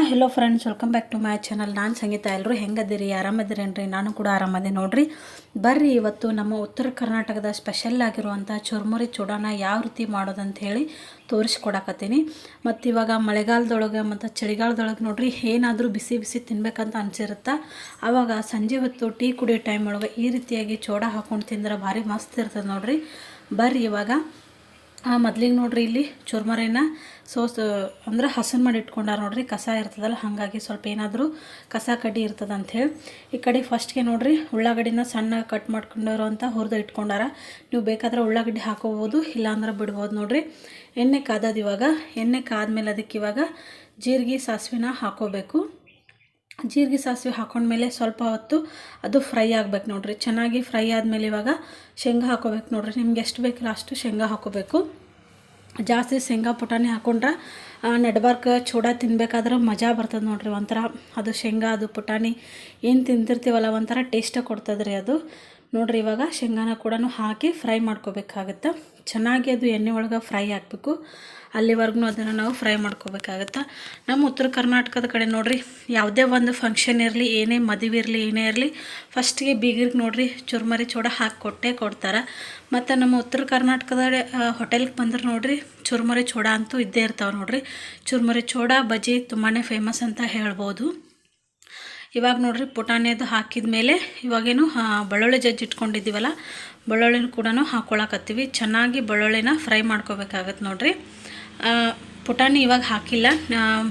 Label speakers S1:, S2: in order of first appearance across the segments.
S1: Hello friends, welcome back to my channel. ನಾನು ಸಂಗೀತ. ಎಲ್ಲರೂ ಹೆಂಗದಿರಿ? ಆರಾಮದಿರೇನ್ರಿ? ನಾನು ಕೂಡ ಆರಾಮದೆ ನೋಡ್ರಿ. ಬರ್ರಿ ಇವತ್ತು ನಮ್ಮ ಉತ್ತರ ಕರ್ನಾಟಕದ ಸ್ಪೆಷಲ್ ಆಗಿರುವಂಥ ಚುರ್ಮುರಿ ಚೂಡಾನ ಯಾವ ರೀತಿ ಮಾಡೋದಂತ ಹೇಳಿ ತೋರಿಸ್ಕೊಡಕತ್ತೀನಿ. ಮತ್ತು ಇವಾಗ ಮಳೆಗಾಲದೊಳಗೆ ಮತ್ತು ಚಳಿಗಾಲದೊಳಗೆ ನೋಡ್ರಿ ಏನಾದರೂ ಬಿಸಿ ಬಿಸಿ ತಿನ್ಬೇಕಂತ ಅನಿಸಿರುತ್ತೆ. ಆವಾಗ ಸಂಜೆ ಹೊತ್ತು ಟೀ ಕುಡಿಯೋ ಟೈಮ್ ಒಳಗೆ ಈ ರೀತಿಯಾಗಿ ಚೂಡ ಹಾಕ್ಕೊಂಡು ತಿಂದ್ರೆ ಭಾರಿ ಮಸ್ತ್ ಇರ್ತದೆ ನೋಡ್ರಿ. ಬರ್ರಿ ಇವಾಗ ಮೊದಲಿಗೆ ನೋಡ್ರಿ ಇಲ್ಲಿ ಚುರ್ಮರಿನ ಅಂದ್ರೆ ಹಸನ್ ಮಾಡಿ ಇಟ್ಕೊಂಡಾರ ನೋಡ್ರಿ. ಕಸ ಇರ್ತದಲ್ಲ, ಹಾಗಾಗಿ ಸ್ವಲ್ಪ ಏನಾದರೂ ಕಸ ಕಡ್ಡಿ ಇರ್ತದೆ ಅಂಥೇಳಿ ಈ ಕಡೆ ಫಸ್ಟ್ಗೆ ನೋಡ್ರಿ ಉಳ್ಳಾಗಡ್ಡಿನ ಸಣ್ಣ ಕಟ್ ಮಾಡ್ಕೊಂಡವರು ಅಂತ ಹುರಿದು ಇಟ್ಕೊಂಡಾರ. ನೀವು ಬೇಕಾದ್ರೆ ಉಳ್ಳಾಗಡ್ಡಿ ಹಾಕೋಬೋದು, ಇಲ್ಲಾಂದ್ರೆ ಬಿಡ್ಬೋದು ನೋಡ್ರಿ. ಎಣ್ಣೆ ಕಾದದ ಇವಾಗ ಎಣ್ಣೆ ಕಾದ್ಮೇಲೆ ಅದಕ್ಕೆ ಇವಾಗ ಜೀರಿಗೆ ಸಾಸಿವೆನ ಹಾಕೋಬೇಕು. ಜೀರಿಗೆ ಸಾಸಿವೆ ಹಾಕೊಂಡ್ಮೇಲೆ ಸ್ವಲ್ಪ ಹೊತ್ತು ಅದು ಫ್ರೈ ಆಗ್ಬೇಕು ನೋಡ್ರಿ. ಚೆನ್ನಾಗಿ ಫ್ರೈ ಆದಮೇಲೆ ಇವಾಗ ಶೇಂಗಾ ಹಾಕೋಬೇಕು ನೋಡ್ರಿ. ನಿಮ್ಗೆ ಎಷ್ಟು ಬೇಕಲ್ಲ ಅಷ್ಟು ಶೇಂಗಾ ಹಾಕೋಬೇಕು. ಜಾಸ್ತಿ ಶೇಂಗಾ ಪುಟಾಣಿ ಹಾಕೊಂಡ್ರೆ ನಡ್ಬಾರ್ಕ ಚೂಡ ತಿನ್ಬೇಕಾದ್ರೆ ಮಜಾ ಬರ್ತದೆ ನೋಡ್ರಿ. ಒಂಥರ ಅದು ಶೇಂಗಾ ಅದು ಪುಟಾಣಿ ಏನು ತಿಂತಿರ್ತೀವಲ್ಲ ಒಂಥರ ಟೇಸ್ಟ ಕೊಡ್ತದ್ರಿ ಅದು ನೋಡ್ರಿ. ಇವಾಗ ಶೇಂಗಾನ ಕೂಡ ಹಾಕಿ ಫ್ರೈ ಮಾಡ್ಕೋಬೇಕಾಗತ್ತೆ. ಚೆನ್ನಾಗಿ ಅದು ಎಣ್ಣೆ ಒಳಗೆ ಫ್ರೈ ಆಗಬೇಕು. ಅಲ್ಲಿವರೆಗೂ ಅದನ್ನು ನಾವು ಫ್ರೈ ಮಾಡ್ಕೋಬೇಕಾಗತ್ತೆ. ನಮ್ಮ ಉತ್ತರ ಕರ್ನಾಟಕದ ಕಡೆ ನೋಡ್ರಿ ಯಾವುದೇ ಒಂದು ಫಂಕ್ಷನ್ ಇರಲಿ, ಏನೇ ಮದುವೆ ಇರಲಿ, ಏನೇ ಇರಲಿ, ಫಸ್ಟಿಗೆ ಬೀಗರಿಗೆ ನೋಡ್ರಿ ಚುರ್ಮರಿ ಚೂಡ ಹಾಕಿ ಕೊಡ್ತಾರೆ. ಮತ್ತು ನಮ್ಮ ಉತ್ತರ ಕರ್ನಾಟಕದ ಹೋಟೆಲ್ಗೆ ಬಂದ್ರೆ ನೋಡ್ರಿ ಚುರ್ಮರಿ ಚೂಡ ಅಂತೂ ಇದ್ದೇ ಇರ್ತಾವೆ ನೋಡ್ರಿ. ಚುರ್ಮರಿ ಚೂಡ ಬಜ್ಜಿ ತುಂಬಾ ಫೇಮಸ್ ಅಂತ ಹೇಳ್ಬೋದು. ಇವಾಗ ನೋಡ್ರಿ ಪುಟಾಣಿದು ಹಾಕಿದ ಮೇಲೆ ಇವಾಗೇನು ಬೆಳ್ಳುಳ್ಳಿ ಜಜ್ಜಿ ಇಟ್ಕೊಂಡಿದ್ದೀವಲ್ಲ, ಬೆಳ್ಳುಳ್ಳಿನ ಕೂಡ ಹಾಕ್ಕೊಳಕತ್ತೀವಿ. ಚೆನ್ನಾಗಿ ಬೆಳ್ಳುಳ್ಳಿನ ಫ್ರೈ ಮಾಡ್ಕೋಬೇಕಾಗತ್ತೆ ನೋಡ್ರಿ. ಪುಟಾಣಿ ಇವಾಗ ಹಾಕಿಲ್ಲ,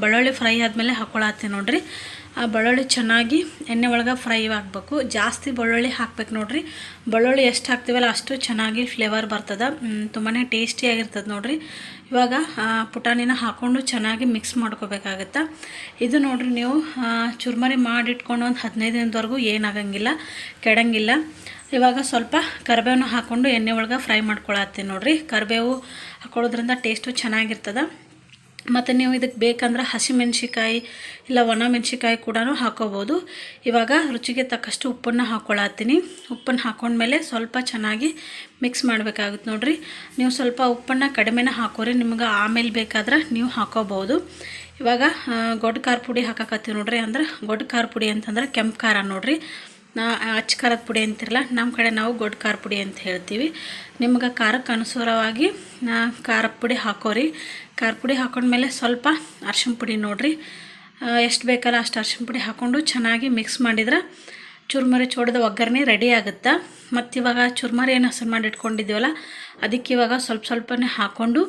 S1: ಬೆಳ್ಳುಳ್ಳಿ ಫ್ರೈ ಆದಮೇಲೆ ಹಾಕ್ಕೊಳತ್ತೀವಿ ನೋಡ್ರಿ. ಆ ಬೆಳ್ಳುಳ್ಳಿ ಚೆನ್ನಾಗಿ ಎಣ್ಣೆ ಒಳಗೆ ಫ್ರೈ ಆಗಬೇಕು. ಜಾಸ್ತಿ ಬೆಳ್ಳುಳ್ಳಿ ಹಾಕ್ಬೇಕು ನೋಡ್ರಿ. ಬೆಳ್ಳುಳ್ಳಿ ಎಷ್ಟು ಹಾಕ್ತೀವಲ್ಲ ಅಷ್ಟು ಚೆನ್ನಾಗಿ ಫ್ಲೇವರ್ ಬರ್ತದೆ, ತುಂಬಾ ಟೇಸ್ಟಿಯಾಗಿರ್ತದೆ ನೋಡ್ರಿ. ಇವಾಗ ಪುಟಾಣಿನ ಹಾಕ್ಕೊಂಡು ಚೆನ್ನಾಗಿ ಮಿಕ್ಸ್ ಮಾಡ್ಕೋಬೇಕಾಗತ್ತೆ. ಇದು ನೋಡ್ರಿ ನೀವು ಚುರ್ಮರಿ ಮಾಡಿಟ್ಕೊಂಡು ಒಂದು 15 ದಿನದವರೆಗೂ ಏನಾಗಂಗಿಲ್ಲ, ಕೆಡಂಗಿಲ್ಲ. ಇವಾಗ ಸ್ವಲ್ಪ ಕರಿಬೇವನ್ನ ಹಾಕ್ಕೊಂಡು ಎಣ್ಣೆ ಒಳಗೆ ಫ್ರೈ ಮಾಡ್ಕೊಳತ್ತೀನಿ ನೋಡ್ರಿ. ಕರಿಬೇವು ಹಾಕೊಳ್ಳೋದ್ರಿಂದ ಟೇಸ್ಟು ಚೆನ್ನಾಗಿರ್ತದೆ. ಮತ್ತು ನೀವು ಇದಕ್ಕೆ ಬೇಕಂದ್ರೆ ಹಸಿಮೆಣ್ಸಿಕಾಯಿ ಇಲ್ಲ ಒಣ ಮೆಣ್ಸಿಕಾಯಿ ಕೂಡ ಹಾಕೋಬೋದು. ಇವಾಗ ರುಚಿಗೆ ತಕ್ಕಷ್ಟು ಉಪ್ಪನ್ನು ಹಾಕ್ಕೊಳತ್ತೀನಿ. ಉಪ್ಪನ್ನು ಹಾಕ್ಕೊಂಡ್ಮೇಲೆ ಸ್ವಲ್ಪ ಚೆನ್ನಾಗಿ ಮಿಕ್ಸ್ ಮಾಡಬೇಕಾಗುತ್ತೆ ನೋಡ್ರಿ. ನೀವು ಸ್ವಲ್ಪ ಉಪ್ಪನ್ನು ಕಡಿಮೆನ ಹಾಕೋರಿ, ನಿಮ್ಗೆ ಆಮೇಲೆ ಬೇಕಾದ್ರೆ ನೀವು ಹಾಕೋಬೋದು. ಇವಾಗ ಗೊಡ್ಡು ಖಾರ ಪುಡಿ ಹಾಕಕತ್ತೀವಿ ನೋಡ್ರಿ. ಅಂದ್ರೆ ಗೊಡ್ಡು ಖಾರ ಪುಡಿ ಅಂತಂದ್ರೆ ಕೆಂಪು ಖಾರ ನೋಡ್ರಿ. ಅಚ್ಚ ಖಾರದ ಪುಡಿ ಅಂತಿರಲ್ಲ, ನಮ್ಮ ಕಡೆ ನಾವು ಗೊಡ್ಡು ಖಾರ ಪುಡಿ ಅಂತ ಹೇಳ್ತೀವಿ. ನಿಮ್ಗೆ ಖಾರಕ್ಕೆ ಅನುಸಾರವಾಗಿ ಖಾರದ ಪುಡಿ ಹಾಕೋರಿ. ಖಾರ ಪುಡಿ ಹಾಕೊಂಡ್ಮೇಲೆ ಸ್ವಲ್ಪ ಅರ್ಶಿಣ ಪುಡಿ ನೋಡ್ರಿ, ಎಷ್ಟು ಬೇಕಲ್ಲ ಅಷ್ಟು ಅರ್ಶಿಣ ಪುಡಿ ಹಾಕ್ಕೊಂಡು ಚೆನ್ನಾಗಿ ಮಿಕ್ಸ್ ಮಾಡಿದ್ರೆ ಚುರ್ಮರಿ ಚೂಡದ ಒಗ್ಗರಣೆ ರೆಡಿ ಆಗುತ್ತೆ. ಮತ್ತು ಇವಾಗ ಚುರ್ಮರಿ ಏನು ಹಸನ್ ಮಾಡಿ ಇಟ್ಕೊಂಡಿದ್ದೀವಲ್ಲ ಅದಕ್ಕೆ ಇವಾಗ ಸ್ವಲ್ಪನೇ ಹಾಕ್ಕೊಂಡು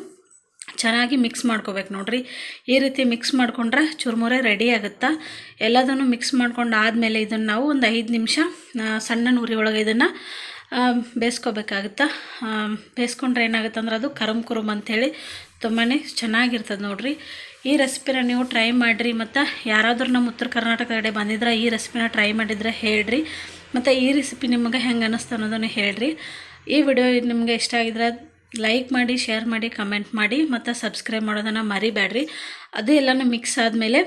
S1: ಚೆನ್ನಾಗಿ ಮಿಕ್ಸ್ ಮಾಡ್ಕೋಬೇಕು ನೋಡ್ರಿ. ಈ ರೀತಿ ಮಿಕ್ಸ್ ಮಾಡ್ಕೊಂಡ್ರೆ ಚುರ್ಮುರಿ ರೆಡಿ ಆಗುತ್ತೆ. ಎಲ್ಲದನ್ನು ಮಿಕ್ಸ್ ಮಾಡ್ಕೊಂಡು ಆದಮೇಲೆ ಇದನ್ನು ನಾವು ಒಂದು 5 ನಿಮಿಷ ಸಣ್ಣ ಉರಿ ಒಳಗೆ ಇದನ್ನು ಬೇಯಿಸ್ಕೋಬೇಕಾಗುತ್ತೆ. ಬೇಯಿಸ್ಕೊಂಡ್ರೆ ಏನಾಗುತ್ತೆ ಅಂದ್ರೆ ಅದು ಕರುಮ್ ಅಂಥೇಳಿ ತುಂಬಾ ಚೆನ್ನಾಗಿರ್ತದೆ ನೋಡ್ರಿ. ಈ ರೆಸಿಪಿನ ನೀವು ಟ್ರೈ ಮಾಡಿರಿ. ಮತ್ತು ಯಾರಾದರೂ ನಮ್ಮ ಉತ್ತರ ಕರ್ನಾಟಕ ಕಡೆ ಬಂದಿದ್ರೆ ಈ ರೆಸಿಪಿನ ಟ್ರೈ ಮಾಡಿದರೆ ಹೇಳ್ರಿ. ಮತ್ತು ಈ ರೆಸಿಪಿ ನಿಮಗೆ ಹೆಂಗೆ ಅನ್ನಿಸ್ತು ಅನ್ನೋದನ್ನು ಹೇಳ್ರಿ. ಈ ವಿಡಿಯೋ ನಿಮಗೆ ಇಷ್ಟ ಆಗಿದ್ರೆ ಲೈಕ್ ಮಾಡಿ, ಶೇರ್ ಮಾಡಿ, ಕಮೆಂಟ್ ಮಾಡಿ, ಮತ್ತು ಸಬ್ಸ್ಕ್ರೈಬ್ ಮಾಡೋದನ್ನು ಮರಿಬೇಡ್ರಿ. ಅದು ಎಲ್ಲನೂ ಮಿಕ್ಸ್ ಆದಮೇಲೆ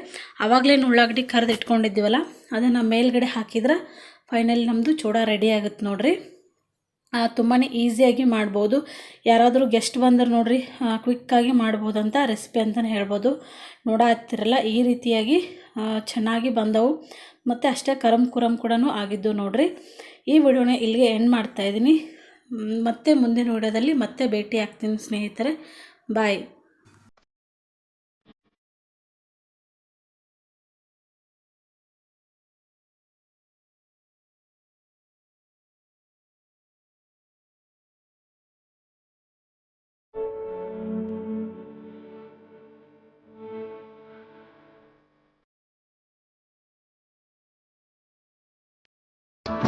S1: ಆವಾಗಲೇನು ಉಳ್ಳಾಗಡ್ಡಿ ಕರೆದು ಇಟ್ಕೊಂಡಿದ್ದೀವಲ್ಲ ಅದನ್ನು ಮೇಲ್ಗಡೆ ಹಾಕಿದ್ರೆ ಫೈನಲಿ ನಮ್ಮದು ಚೂಡ ರೆಡಿ ಆಗುತ್ತೆ ನೋಡ್ರಿ. ತುಂಬಾ ಈಸಿಯಾಗಿ ಮಾಡ್ಬೋದು. ಯಾರಾದರೂ ಗೆಸ್ಟ್ ಬಂದ್ರೆ ನೋಡ್ರಿ ಕ್ವಿಕ್ಕಾಗಿ ಮಾಡ್ಬೋದಂತ ರೆಸಿಪಿ ಅಂತಲೇ ಹೇಳ್ಬೋದು. ನೋಡತ್ತಿರಲ್ಲ ಈ ರೀತಿಯಾಗಿ ಚೆನ್ನಾಗಿ ಬಂದವು. ಮತ್ತು ಅಷ್ಟೇ ಕರಮ್ ಕೂಡ ಆಗಿದ್ದು ನೋಡ್ರಿ. ಈ ವಿಡಿಯೋನ ಇಲ್ಲಿಗೆ ಎಂಡ್ ಮಾಡ್ತಾಯಿದ್ದೀನಿ. ಮತ್ತೆ ಮುಂದಿನ ವಿಡಿಯೋದಲ್ಲಿ ಮತ್ತೆ ಭೇಟಿ ಆಗ್ತೀನಿ ಸ್ನೇಹಿತರೆ. ಬಾಯ್.